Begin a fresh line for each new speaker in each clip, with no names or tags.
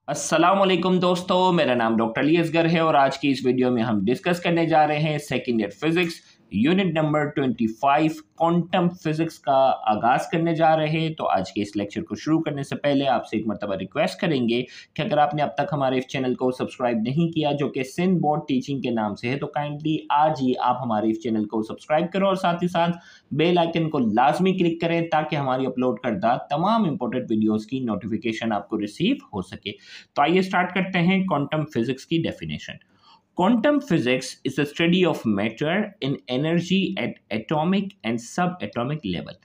अस्सलामुअलैकुम दोस्तों, मेरा नाम डॉक्टर अली असगर है और आज की इस वीडियो में हम डिस्कस करने जा रहे हैं second year physics unit number 25 quantum physics का आगाज करने जा रहे हैं। तो आज के इस लेक्चर को शुरू करने से पहले आपसे एक मरतबा रिक्वेस्ट करेंगे कि अगर आपने अब तक हमारे इस चैनल को सब्सक्राइब नहीं किया जो कि सिंध बोर्ड टीचिंग के नाम से है, तो काइंडली आज ही आप हमारे इस चैनल को सब्सक्राइब करो और साथ ही साथ बेल आइकन को लाजमी क्लिक करें ताकि हमारी अपलोड करदा तमाम इंपॉर्टेंट वीडियोस की नोटिफिकेशन आपको रिसीव हो सके। तो आइए स्टार्ट करते हैं क्वांटम फिजिक्स की definition. Quantum physics is the study of matter in energy at atomic and सब एटॉमिक लेवल।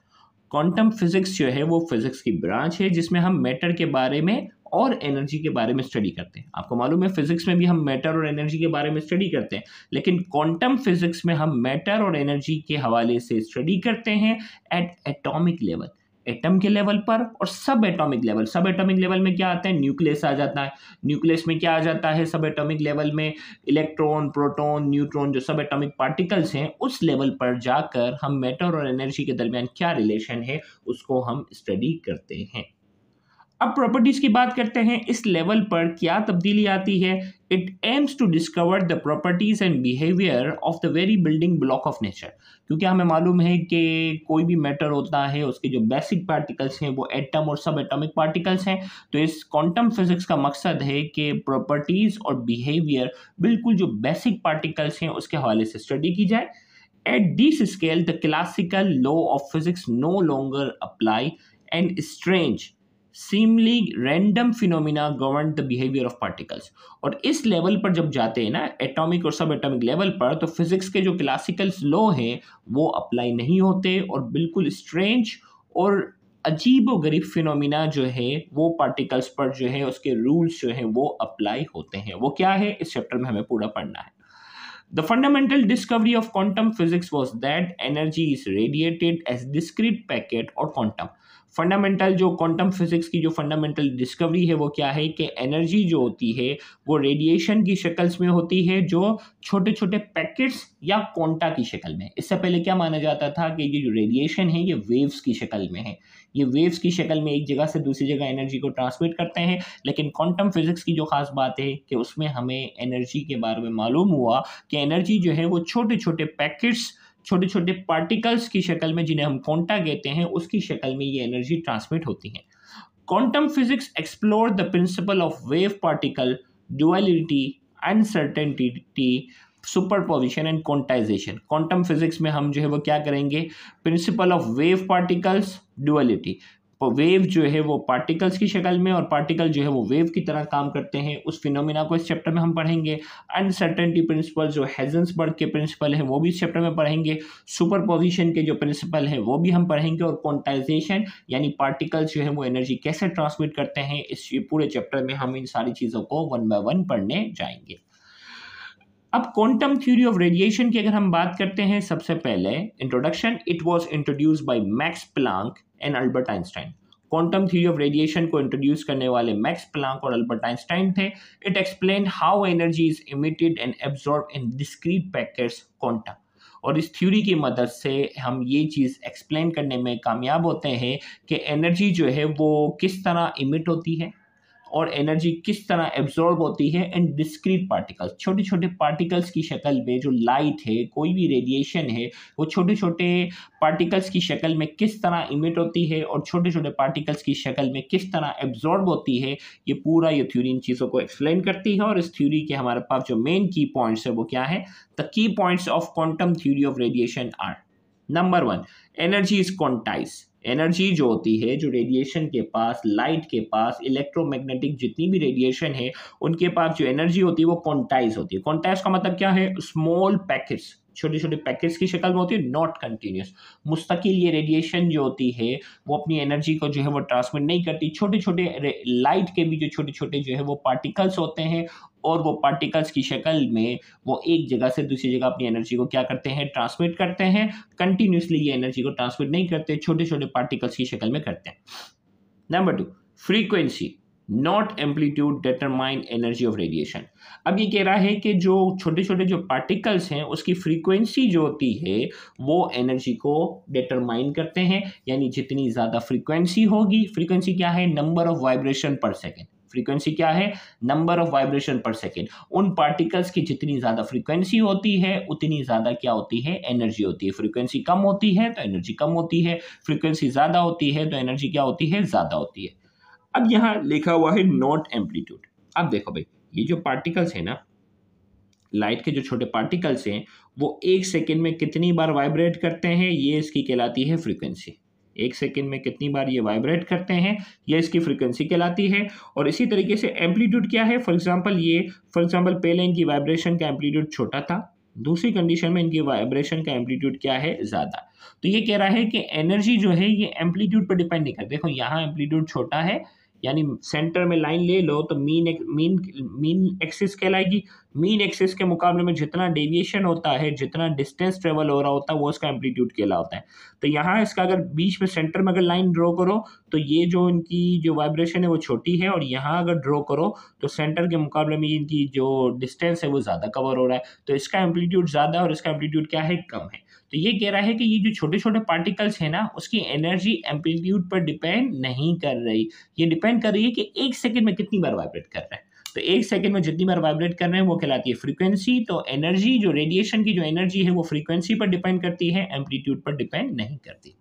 क्वांटम फिजिक्स जो है वो फिजिक्स की ब्रांच है जिसमें हम मैटर के बारे में और एनर्जी के बारे में स्टडी करते हैं। आपको मालूम है फिजिक्स में भी हम मैटर और एनर्जी के बारे में स्टडी करते हैं, लेकिन क्वांटम फिजिक्स में हम मैटर और एनर्जी के हवाले से स्टडी करते हैं एट एटॉमिक लेवल, एटम के लेवल पर, और सब एटॉमिक लेवल। सब एटॉमिक लेवल में क्या आता है? न्यूक्लियस आ जाता है। न्यूक्लियस में क्या आ जाता है? सब एटॉमिक लेवल में इलेक्ट्रॉन, प्रोटॉन, न्यूट्रॉन, जो सब एटॉमिक पार्टिकल्स हैं, उस लेवल पर जाकर हम मैटर और एनर्जी के दरमियान क्या रिलेशन है उसको हम स्टडी करते हैं। अब प्रॉपर्टीज की बात करते हैं। इस लेवल पर क्या तब्दीली आती है? It aims to discover the properties and behaviour of the very building block of nature. क्योंकि हमें मालूम है कि कोई भी मैटर होता है उसके जो बेसिक पार्टिकल्स हैं वो एटम और सब एटॉमिक पार्टिकल्स हैं। तो इस क्वांटम फिजिक्स का मकसद है कि प्रॉपर्टीज और बिहेवियर बिल्कुल जो बेसिक पार्टिकल्स हैं उसके हवाले से स्टडी की जाए। At this scale the classical law of physics no longer apply and strange seemingly random phenomena govern the behavior of particles। और इस लेवल पर जब जाते हैं ना, एटॉमिक और सब एटॉमिक लेवल पर, तो फिजिक्स के जो क्लासिकल लॉ हैं वो अप्लाई नहीं होते और बिल्कुल स्ट्रेंज और अजीब व गरीब फिनोमिना जो है वो पार्टिकल्स पर जो है उसके रूल्स जो हैं वो अप्लाई होते हैं। वो क्या है इस चैप्टर में हमें पूरा पढ़ना है। The fundamental discovery of quantum physics was that energy is radiated as discrete packet or quantum। Fundamental जो क्वांटम फिजिक्स की जो फंडामेंटल डिस्कवरी है वो क्या है कि एनर्जी जो होती है वो रेडिएशन की शक्ल में होती है, जो छोटे छोटे पैकेट्स या क्वांटा की शक्ल में। इससे पहले क्या माना जाता था कि ये जो रेडिएशन है ये वेव्स की शक्ल में है, ये वेव्स की शक्ल में एक जगह से दूसरी जगह एनर्जी को ट्रांसमिट करते हैं। लेकिन क्वांटम फिजिक्स की जो खास बात है कि उसमें हमें एनर्जी के बारे में मालूम हुआ कि एनर्जी जो है वो छोटे छोटे पैकेट्स, छोटे छोटे पार्टिकल्स की शक्ल में, जिन्हें हम क्वांटा कहते हैं, उसकी शक्ल में ये एनर्जी ट्रांसमिट होती है। Quantum physics explore the principle of wave particle duality, uncertainty, superposition and quantization. Quantum physics में हम जो है वो क्या करेंगे? Principle of wave particles duality, wave जो है वो पार्टिकल्स की शक्ल में और पार्टिकल जो है वो वेव की तरह काम करते हैं, उस फिनोमिना को इस चैप्टर में हम पढ़ेंगे। अनसर्टेनिटी प्रिंसिपल जो हेजन्सबर्ग के प्रिंसिपल हैं वो भी इस चैप्टर में पढ़ेंगे। सुपरपोजिशन के जो प्रिंसिपल हैं वो भी हम पढ़ेंगे, और क्वांटाइजेशन यानी पार्टिकल्स जो है वो एनर्जी कैसे ट्रांसमिट करते हैं, इस पूरे चैप्टर में हम इन सारी चीज़ों को वन बाय वन पढ़ने जाएंगे। अब क्वांटम थ्योरी ऑफ रेडिएशन की अगर हम बात करते हैं, सबसे पहले introduction, it was introduced by max Planck and Albert Einstein. Quantum theory of radiation को इंट्रोड्यूस करने वाले मैक्स प्लांक और अल्बर्ट आइंस्टाइन थे। It explain how energy is emitted and absorb in discrete packets quantum. और इस theory की मदद से हम ये चीज़ एक्सप्लेन करने में कामयाब होते हैं कि एनर्जी जो है वो किस तरह इमिट होती है और एनर्जी किस तरह एब्जॉर्ब होती है इन डिस्क्रीट पार्टिकल्स, छोटे छोटे पार्टिकल्स की शक्ल में। जो लाइट है, कोई भी रेडिएशन है, वो छोटे छोटे पार्टिकल्स की शक्ल में किस तरह इमिट होती है और छोटे छोटे पार्टिकल्स की शक्ल में किस तरह एब्जॉर्ब होती है। ये पूरा ये थ्योरी इन चीज़ों को एक्सप्लेन करती है। और इस थ्योरी के हमारे पास जो मेन की पॉइंट्स है वो क्या है? The key points of quantum theory of radiation are: number 1, energy is quantize. Energy जो होती है, जो रेडिएशन के पास, लाइट के पास, इलेक्ट्रोमैग्नेटिक जितनी भी रेडिएशन है उनके पास जो एनर्जी होती है वो क्वांटाइज होती है। क्वांटाइज का मतलब क्या है? स्मॉल पैकेट्स, छोटे छोटे पैकेट्स की शक्ल में होती है, नॉट कंटिन्यूस। मुस्तकिल ये रेडिएशन जो होती है वो अपनी एनर्जी को जो है वो ट्रांसमिट नहीं करती। छोटे छोटे लाइट के भी जो छोटे छोटे जो है वो पार्टिकल्स होते हैं, और वो पार्टिकल्स की शक्ल में वो एक जगह से दूसरी जगह अपनी एनर्जी को क्या करते हैं? ट्रांसमिट करते हैं। कंटिन्यूसली ये एनर्जी को ट्रांसमिट नहीं करते, छोटे छोटे पार्टिकल्स की शक्ल में करते हैं। Number 2, frequency not amplitude determine energy of radiation. अब ये कह रहा है कि जो छोटे छोटे जो पार्टिकल्स हैं उसकी फ्रीक्वेंसी जो होती है वो एनर्जी को डिटरमाइन करते हैं, यानी जितनी ज़्यादा फ्रीक्वेंसी होगी, फ्रीक्वेंसी क्या है? नंबर ऑफ वाइब्रेशन पर सेकेंड। फ्रीक्वेंसी क्या है? नंबर ऑफ वाइब्रेशन पर सेकेंड। उन पार्टिकल्स की जितनी ज़्यादा फ्रीक्वेंसी होती है उतनी ज़्यादा क्या होती है? एनर्जी होती है। फ्रीक्वेंसी कम होती है तो एनर्जी कम होती है, फ्रीक्वेंसी ज़्यादा होती है तो एनर्जी क्या होती है? ज़्यादा होती है। अब यहाँ लिखा हुआ है नॉट एम्पलीट्यूड। अब देखो भाई, ये जो पार्टिकल्स है ना, लाइट के जो छोटे पार्टिकल्स हैं, वो 1 सेकंड में कितनी बार वाइब्रेट करते हैं, ये इसकी कहलाती है फ्रीक्वेंसी। 1 सेकंड में कितनी बार ये वाइब्रेट करते हैं, ये इसकी फ्रीक्वेंसी कहलाती है। और इसी तरीके से एम्पलीट्यूड क्या है? फॉर एग्जांपल पहले इनकी वाइब्रेशन का एम्पलीट्यूड छोटा था, दूसरी कंडीशन में इनकी वाइब्रेशन का एम्पलीट्यूड क्या है? ज़्यादा। तो ये कह रहा है कि एनर्जी जो है ये एम्पलीट्यूड पर डिपेंड नहीं करती। देखो यहाँ एम्पलीट्यूड छोटा है, यानी सेंटर में लाइन ले लो तो मीन एक्सिस कहलाएगी। मीन एक्सिस के मुकाबले में जितना डेविएशन होता है, जितना डिस्टेंस ट्रेवल हो रहा होता है, वो उसका एम्पलीट्यूड कहलाता है। तो यहाँ इसका अगर बीच में सेंटर में अगर लाइन ड्रॉ करो तो ये जो इनकी जो वाइब्रेशन है वो छोटी है, और यहाँ अगर ड्रॉ करो तो सेंटर के मुकाबले में इनकी जो डिस्टेंस है वो ज़्यादा कवर हो रहा है, तो इसका एम्पलीट्यूड ज़्यादा और इसका एम्पलीट्यूड क्या है? कम है। तो ये कह रहा है कि ये जो छोटे छोटे पार्टिकल्स है ना, उसकी एनर्जी एम्पलीट्यूड पर डिपेंड नहीं कर रही, ये डिपेंड कर रही है कि 1 सेकंड में कितनी बार वाइब्रेट कर रहे हैं। तो 1 सेकंड में जितनी बार वाइब्रेट कर रहे हैं वो कहलाती है फ्रीक्वेंसी। तो एनर्जी, जो रेडिएशन की जो एनर्जी है वो फ्रीक्वेंसी पर डिपेंड करती है, एम्पलीट्यूड पर डिपेंड नहीं करती।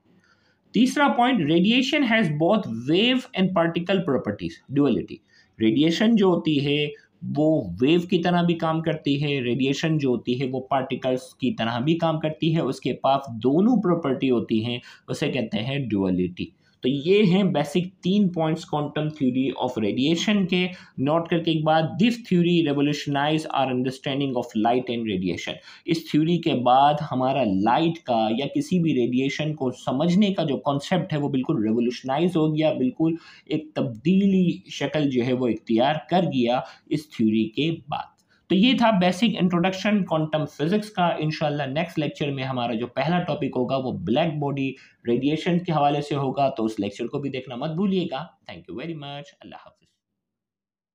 तीसरा point, radiation has both wave and particle properties, duality. Radiation जो होती है वो वेव की तरह भी काम करती है, रेडिएशन जो होती है वो पार्टिकल्स की तरह भी काम करती है, उसके पास दोनों प्रॉपर्टी होती हैं, उसे कहते हैं ड्युअलिटी। तो ये हैं basic 3 points quantum theory of radiation के। नोट करके एक बात, this theory revolutionize our understanding of light and radiation. इस थ्योरी के बाद हमारा लाइट का या किसी भी रेडिएशन को समझने का जो कॉन्सेप्ट है वो बिल्कुल रेवोल्यूशनाइज हो गया, बिल्कुल एक तब्दीली शक्ल जो है वो इख्तियार कर गया इस थ्योरी के बाद। तो ये था बेसिक इंट्रोडक्शन क्वांटम फिजिक्स का। इंशाल्लाह नेक्स्ट लेक्चर में हमारा जो पहला टॉपिक होगा वो ब्लैक बॉडी रेडिएशन के हवाले से होगा, तो उस लेक्चर को भी देखना मत भूलिएगा। Thank you very much. अल्लाह हाफ़िज़।